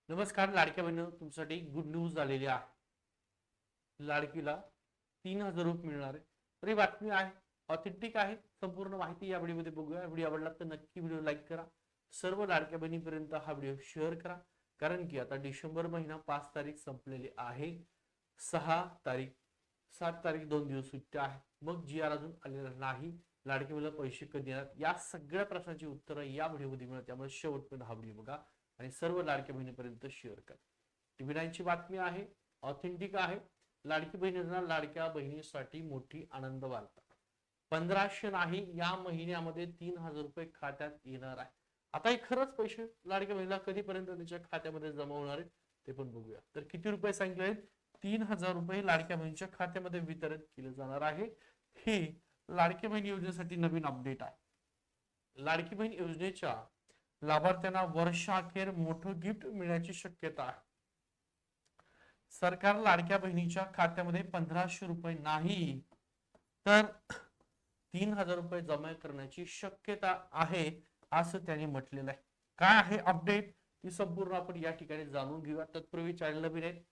नमस्कार लाडक्या बहिणी, तुमच्यासाठी गुड न्यूज आलेली आहे. लाडकीला 3,000 रुपये मिळणार आहे. तर ही बातमी आहे, ऑथेंटिक आहे. संपूर्ण माहिती या व्हिडिओमध्ये बघूया. व्हिडिओ आवडला तर नक्की व्हिडिओ लाईक करा. सर्व लाडक्या बहिणीपर्यंत हा व्हिडिओ शेअर करा. कारण की आता डिसेंबर महिना 5 तारीख संपलेली आहे. 6 तारीख 7 तारीख 2 दिवस सुट्ट्या आहे. मग जी आर अजून आलेला नाही. लाडकी मुलं पैसे कधी येणार, या सगळ्या प्रश्नाची उत्तरं या व्हिडिओमध्ये मिळतात. त्यामुळे शेवटपर्यंत हा व्हिडिओ बघा आणि सर्व लाडक्या बहिणीपर्यंत शेअर करा. टीव्ही 9 ची बातमी आहे, ऑथेंटिक आहे. लाडकी बहिणींना लाडक्या बहिणीसाठी मोठी आनंद वार्ता. 1500 नाही, या महिन्यामध्ये 3,000 रुपये खात्यात येणार आहे. आता हे खरंच पैसे लाडक्या बहिणीला कधीपर्यंत त्याच्या खात्यामध्ये जमा होणार आहेत ते पण बघूया. तर किती रुपये सांगितले आहेत? 3,000 रुपये लाडक्या बहिणीच्या खात्यामध्ये वितरित केले जाणार आहे. ही लाडकी बहीण योजनेसाठी नवीन अपडेट आहे. लाडकी बहीण योजनेच्या लाभार्थ्यांना वर्षाअखेर मोठं गिफ्ट मिळण्याची शक्यता आहे. सरकार लाडक्या बहिणीच्या खात्यामध्ये 1500 रुपये नाही तर 3,000 रुपये जमा करण्याची शक्यता आहे, असं त्यांनी म्हटलेलं आहे. काय आहे अपडेट ती संपूर्ण आपण या ठिकाणी जाणून घेऊया. तत्पूर्वी चॅनल नवीन आहे,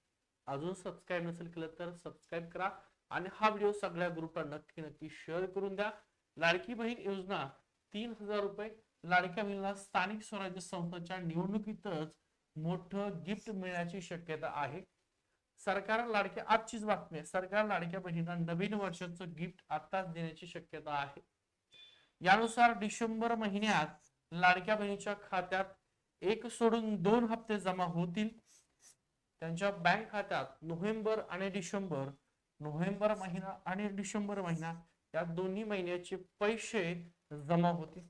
अजून सबस्क्राईब नसेल केलं तर सबस्क्राईब करा आणि हा व्हिडिओ सगळ्या ग्रुपला नक्की नक्की शेअर करून द्या. लाडकी बहीण योजना 3,000 रुपये लाडक्या बहिणीला स्थानिक स्वराज्य संस्थांच्या निवडणुकीतच मोठं गिफ्ट मिळण्याची शक्यता आहे. सरकार लाडक्या आजचीच बातमी आहे, सरकार लाडक्या बहिणींना नवीन वर्षाचं गिफ्ट आताच देण्याची शक्यता आहे. यानुसार डिसेंबर महिन्यात लाडक्या बहिणीच्या खात्यात एक सोडून 2 हप्ते जमा होतील. त्यांच्या बँक खात्यात नोव्हेंबर महिना आणि डिसेंबर महिना या दोन्ही महिन्याचे पैसे जमा होतील.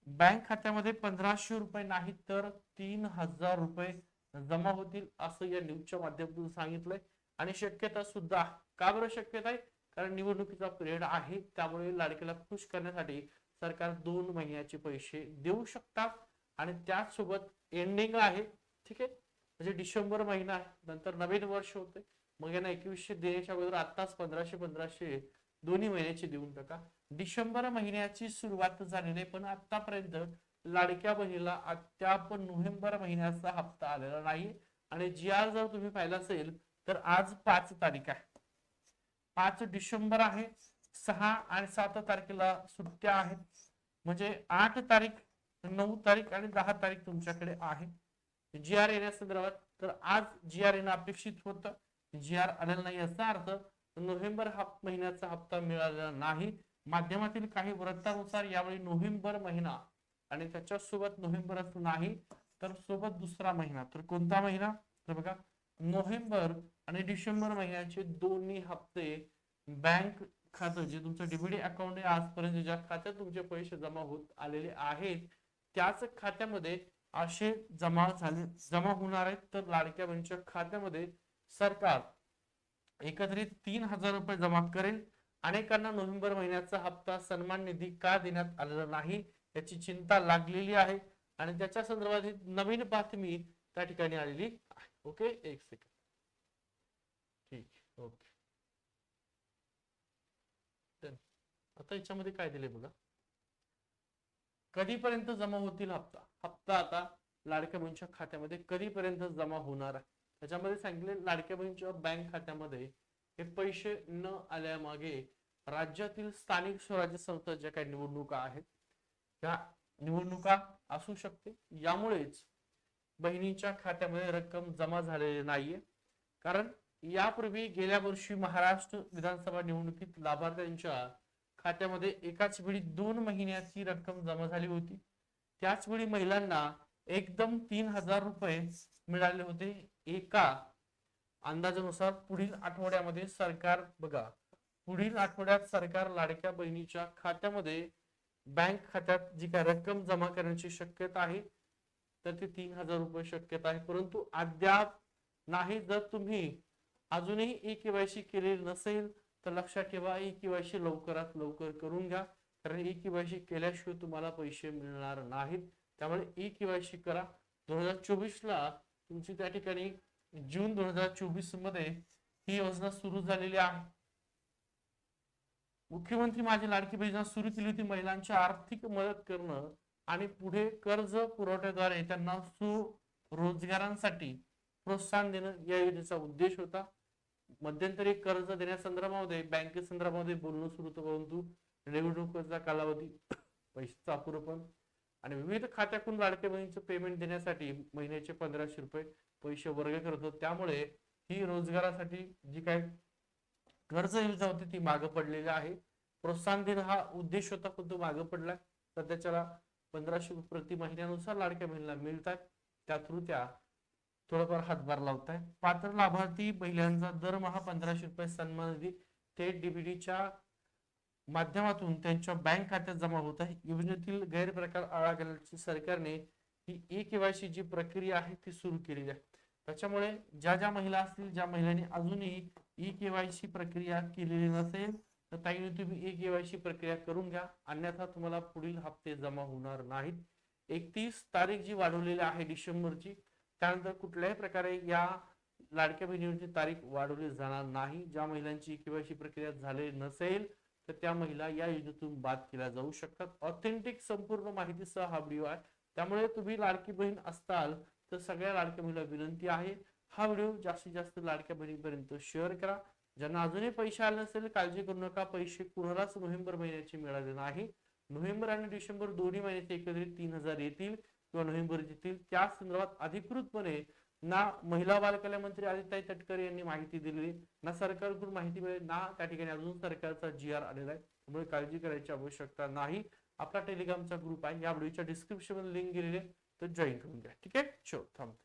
बँक खात्यामध्ये 1500 रुपये नाही तर 3,000 रुपये जमा होतील, असं या न्यूजच्या माध्यमातून सांगितलंय. आणि शक्यता सुद्धा, का बरं शक्यता आहे? कारण निवडणुकीचा पिरियड आहे, त्यामुळे लाडकीला खुश करण्यासाठी सरकार 2 महिन्याचे पैसे देऊ शकतात. आणि त्याचसोबत एंडिंग आहे, ठीक आहे, म्हणजे डिसेंबर महिना आहे, नंतर नवीन वर्ष होते, मग यांना 2100 देण्याच्या अगोदर आताच 1500 दोन्ही महिन्याचे देऊन टाका. डिसेंबर महिन्याची सुरुवात झालेली आहे, पण आतापर्यंत लाडक्या बहिणीला अद्याप नोव्हेंबर महिन्याचा हप्ता आलेला नाही. आणि जी आर जर तुम्ही पाहिला असेल तर आज 5 तारीख आहे, 5 डिसेंबर आहे. 6 आणि 7 तारखेला सुट्ट्या आहेत, म्हणजे 8 तारीख, 9 तारीख आणि 10 तारीख तुमच्याकडे आहे जी आर येण्यासंदर्भात. तर आज जी आर येणं अपेक्षित होतं, जी आर आलेला नाही, याचा अर्थ नोव्हेंबर महिन्याचा हप्ता मिळालेला नाही. माध्यमातील काही वृत्तानुसार यावेळी नोव्हेंबर महिना आणि त्याच्यासोबत नोव्हेंबरच नाही तर सोबत दुसरा महिना, तर कोणता महिना? तर बघा, नोव्हेंबर आणि डिसेंबर महिन्याचे दोन्ही हप्ते बँक खातं, जे तुमचं डीबीटी अकाउंट आहे, आजपर्यंत ज्या खात्यात तुमचे पैसे जमा होत आलेले आहेत त्याच खात्यामध्ये असे जमा होणार आहेत. तर लाडक्या बहिणीच्या खात्यामध्ये सरकार एकत्रित 3,000 रुपये जमा करेल. अनेकांना नोव्हेंबर महिन्याचा हप्ता सन्मान निधी का देण्यात आलेला नाही याची चिंता लागलेली आहे आणि त्याच्या संदर्भात नवीन बातमी त्या ठिकाणी आलेली आहे. ओके, एक सेकंड, ठीक, ओके. आता याच्यामध्ये काय दिले बघा, कधीपर्यंत जमा होतील हप्ता. हप्ता आता लाडक्या बहिणीच्या खात्यामध्ये कधीपर्यंत जमा होणार आहे त्याच्यामध्ये सांगितले. लाडक्या बहिणीच्या बँक खात्यामध्ये हे पैसे न आल्यामागे राज्यातील स्थानिक स्वराज्य संस्था ज्या काही निवडणुका आहेत त्या निवडणुका असू शकते, यामुळेच बहिणीच्या खात्यामध्ये रक्कम जमा झालेली नाहीये. कारण यापूर्वी गेल्या वर्षी महाराष्ट्र विधानसभा निवडणुकीत लाभार्थ्यांच्या खात्यामध्ये एकाच वेळी 2 महिन्याची रक्कम जमा झाली होती. त्याच वेळी महिलांना एकदम 3,000 रुपये मिळाले होते. एका अंदाजानुसार पुढील आठवड्यामध्ये सरकार, बघा, पुढील आठवड्यात सरकार लाडक्या बहिणीच्या खात्यामध्ये बँक खात्यात जी काय रक्कम जमा करण्याची शक्यता आहे तर ती 3,000 रुपये शक्यता आहे, परंतु अद्याप नाही. जर तुम्ही अजूनही ई केवायसी केलेली नसेल तर लक्षात ठेवा, ई केवायसी लवकरात लवकर करून घ्या, कारण ई केवायसी केल्याशिवाय तुम्हाला पैसे मिळणार नाहीत. त्यामुळे ई केवायसी करा. 2024 ला तुमची त्या ठिकाणी जून 2024 मध्ये ही योजना सुरू झालेली आहे. मुख्यमंत्री माझी लाडकी बहीण सुरू केली होती महिलांची आर्थिक मदत करणं आणि पुढे कर्ज पुरवठ्याद्वारे त्यांना रोजगारांसाठी प्रोत्साहन देणं या योजनेचा उद्देश होता. मध्यंतरी कर्ज देण्यासंदर्भामध्ये बँकेसंदर्भामध्ये बोलणं सुरू होतं, परंतु निवडणुकीचा कालावधी, पैशाचं अपुरपण आणि विविध खात्यातून लाडक्या बहिणीचं पेमेंट देण्यासाठी महिन्याचे 1500 रुपये पैसे वर्ग करत होते. त्यामुळे ही रोजगारासाठी जी काही कर्ज योजना होती ती मागे पडलेली आहे. प्रोत्साहन देणं हा उद्देश होता, पण तो मागे पडलाय. सध्याच्याला 1500 प्रति महिन्यानुसार लाडक्या बहिणीला मिळतात, त्या थ्रू त्या थोडंफार हातभार लावताय. पात्र लाभार्थी महिलांचा दरमहा 1500 रुपये सन्मान निधी थेट डीबीटीच्या माध्यमातून त्यांच्या बँक खात्यात जमा होत आहे. योजनेतील गैरप्रकार आळा घालण्याची सरकारने ही ई-केवायसी जी प्रक्रिया आहे ती सुरू केलेली आहे. त्याच्यामुळे ज्या महिला असतील, ज्या महिलांनी अजूनही ई-केवायसी प्रक्रिया केलेली नसेल, तर ताईने तुम्ही ई-केवायसी प्रक्रिया करून घ्या, अन्यथा तुम्हाला पुढील हप्ते जमा होणार नाहीत. 31 तारीख जी वाढवलेली आहे डिसेंबरची, त्यानंतर कुठल्याही प्रकारे या लाडक्या बहिणीची तारीख वाढवली जाणार नाही. ज्या महिलांची ई-केवायसी प्रक्रिया झाली नसेल तर त्या महिला या योजनेतून बाद केल्या जाऊ शकतात. ऑथेंटिक संपूर्ण माहितीसह हा व्हिडिओ आहे, त्यामुळे तुम्ही लाडकी बहीण असताल तर सगळ्या लाडक्या बहिणीला विनंती आहे, हा व्हिडिओ जास्तीत जास्त लाडक्या बहिणीपर्यंत शेअर करा. ज्यांना अजूनही पैसे आले नसेल काळजी करू नका, पैसे कुणालाच नोव्हेंबर महिन्याचे मिळाले नाही. नोव्हेंबर आणि डिसेंबर दोन्ही महिन्याचे एकत्रित 3000 येतील किंवा नोव्हेंबर येतील. त्या संदर्भात अधिकृतपणे ना महिला बाल कल्याण मंत्री आदित्य तटकरे यांनी माहिती दिली, ना सरकारकडून माहिती मिळेल, ना त्या ठिकाणी अजून सरकारचा GR आलेला आहे. त्यामुळे काळजी करायची आवश्यकता नाही. आपला टेलिग्रामचा ग्रुप आहे, या व्हिडिओच्या डिस्क्रिप्शन मध्ये लिंक दिलेली आहे, तर जॉईन करून घ्या. ठीक आहे, थांबतो.